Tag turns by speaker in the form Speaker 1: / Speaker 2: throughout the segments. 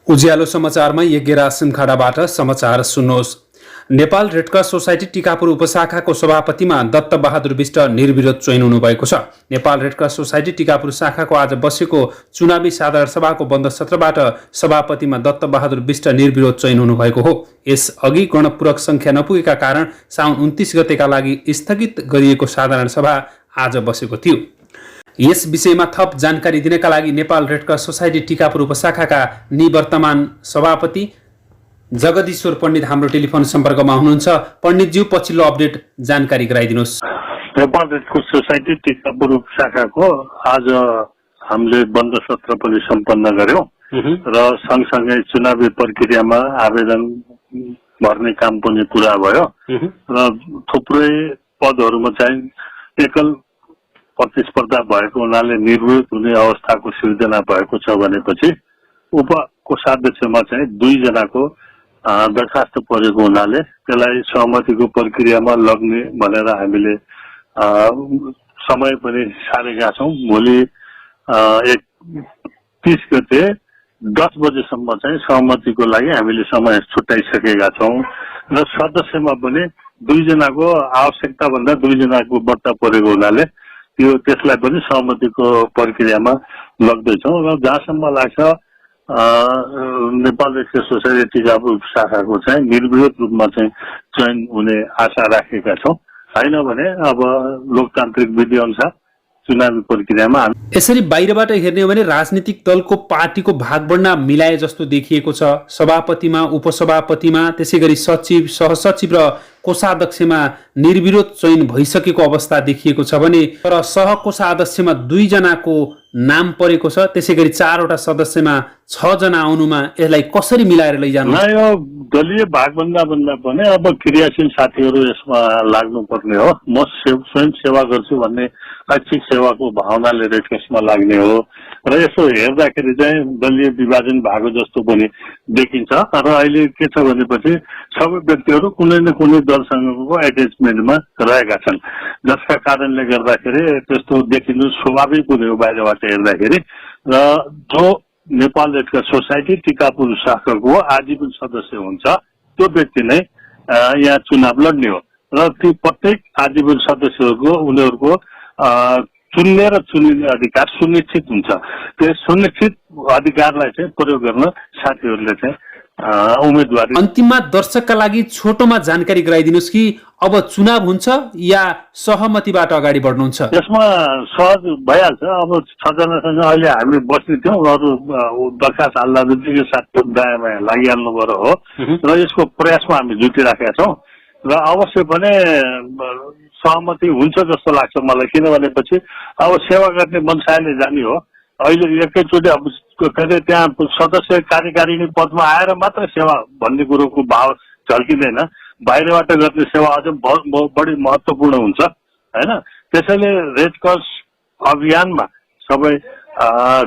Speaker 1: उज्यालो समाचारमा यज्ञराज सिमखाडाबाट समाचार सुन्नुहोस्। नेपाल रेडक्रस सोसाइटी टिकापुर उपशाखाको सभापतिमा दत्त बहादुर विष्ट निर्विरोध चयन हुनुभएको छ। नेपाल रेडक्रस सोसाइटी टिकापुर शाखाको आज बसेको चुनावी साधारण सभाको बन्द सत्रबाट सभापतिमा दत्त बहादुर विष्ट निर्विरोध चयन हुनुभएको हो। यसअघि गणपूरक संख्या नपुगेका कारण साउन 29 गतेका लागि स्थगित गरिएको साधारण सभा आज बसेको थियो। यस विषयमा थप जानकारी दिनका लागि नेपाल रेडक्रस सोसाइटी टिकापुर उपशाखाका निवर्तमान सभापति जगदीश्वर पण्डित हाम्रो टेलिफोन सम्पर्कमा हुनुहुन्छ। पण्डितज्यू, पछिल्लो अपडेट जानकारी गराइदिनुहोस्।
Speaker 2: नेपाल रेडक्रस सोसाइटी टिकापुर उपशाखाको आज हामीले बन्द सत्र पनि सम्पन्न गर्यौं र सँगसँगै चुनावी प्रक्रियामा आवेदन भर्ने काम पनि पूरा भयो र थुप्रै पदहरूमा चाहिँ एकल प्रतिस्पर्धा भएको हुनाले निर्विरोध हुने अवस्थाको सिर्जना भएको छ भनेपछि उपकोषाध्यक्षमा चाहिँ 2 जनाको दरखास्त परेको हुनाले त्यसलाई सहमतिको प्रक्रियामा लग्ने भनेर हामीले समय पनि सारेका छौं। भोलि 30 गते 10 बजेसम्म चाहिँ सहमतिको लागि हामीले समय छुट्याइसकेका छौं र सदस्यमा पनि 2 जनाको आवश्यकता भन्दा 2 जनाको बढ्ता परेको हुनाले त्यसलाई पनि सहमतिको प्रक्रियामा लग्दैछौँ र जहाँसम्म लाग्छ नेपाल रेडक्रस सोसाइटी टिकापुर शाखाको चाहिँ निर्विरोध रूपमा चाहिँ चयन हुने आशा राखेका छौँ। हैन भने अब लोकतान्त्रिक विधि अनुसार चुनावी प्रक्रियामा
Speaker 1: यसरी बाहिरबाट हेर्ने हो भने राजनीतिक दलको पार्टीको भाग बढ्न मिलाए जस्तो देखिएको छ। सभापतिमा, उपसभापतिमा, त्यसैगरी सचिव, सहसचिव र कोषाध्यक्षमा निर्विरोध चयन भइसकेको अवस्था देखिएको छ भने तर सहकोषाध्यक्षमा 2 जनाको नाम परेको छ। त्यसैगरी 4 वटा सदस्यमा 6 जना आउनुमा यसलाई कसरी मिलाएर लैजानु?
Speaker 2: यो दलीय भागभन्दा पनि अब क्रियाशील साथीहरू यसमा लाग्नुपर्ने हो। म स्वयं सेवा गर्छु भन्ने ऐच्छिक सेवाको भावनाले रेडक्रसमा लाग्ने हो र यसो हेर्दाखेरि चाहिँ दलीय विभाजन भएको जस्तो पनि देखिन्छ र अहिले के छ भनेपछि सबै व्यक्तिहरू कुनै न कुनै दलसँगको एट्याचमेन्टमा रहेका छन्, जसका कारणले गर्दाखेरि त्यस्तो देखिनु स्वाभाविक हुने हो बाहिरबाट हेर्दाखेरि। र जो नेपाल रेडक्रस सोसाइटी टिकापुर शाखाको आजीवन सदस्य हुन्छ त्यो व्यक्ति नै यहाँ चुनाव लड्ने हो र ती प्रत्येक आजीवन सदस्यहरूको उनीहरूको चुन्ने र चुनिने अधिकार सुनिश्चित हुन्छ। त्यस सुनिश्चित अधिकारलाई चाहिँ प्रयोग गर्न साथीहरूले चाहिँ उम्मेदवारी।
Speaker 1: अन्तिममा दर्शकका लागि छोटोमा जानकारी गराइदिनुहोस् कि अब चुनाव हुन्छ या सहमतिबाट अगाडि बढ्नुहुन्छ?
Speaker 2: यसमा सहज भइहाल्छ। अब 6 जनासँग अहिले हामी बस्ने थियौँ, अरू दरखास्त हाल्दा बित्तिकै साथीहरू दायाँ बायाँ लागिहाल्नु पर्यो हो र यसको प्रयासमा हामी जुटिराखेका छौँ र अवश्य पनि सहमति हुन्छ जस्तो लाग्छ मलाई। किनभनेपछि अब सेवा गर्ने मनसायले जाने हो। अहिले एकैचोटि अब त्यहाँ सदस्य कार्यकारिणी पदमा आएर मात्र सेवा भन्ने कुरोको भाव झल्किँदैन। बाहिरबाट गर्ने सेवा अझ बढी महत्त्वपूर्ण हुन्छ हैन। त्यसैले रेडक्रस अभियानमा सबै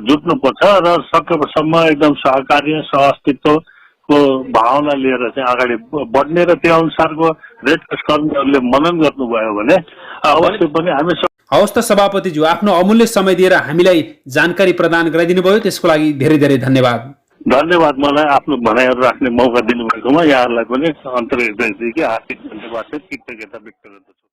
Speaker 2: जुट्नुपर्छ र सकेसम्म एकदम सहकार्य सहअस्तित्वको भावना लिएर चाहिँ अगाडि बढ्ने र त्यो अनुसारको रेडक्रस कर्मीहरूले मनन गर्नुभयो भने अवश्य पनि हामी।
Speaker 1: हवस् त सभापतिज्यू, आफ्नो अमूल्य समय दिएर हामीलाई जानकारी प्रदान गराइदिनु भयो, त्यसको लागि धेरै धेरै धन्यवाद।
Speaker 2: धन्यवाद। मलाई आफ्नो भनाइहरू राख्ने मौका दिनुभएकोमा यहाँहरूलाई पनि अन्तर्हृदयदेखि हार्दिक धन्यवाद कृतज्ञता व्यक्त गर्दछु।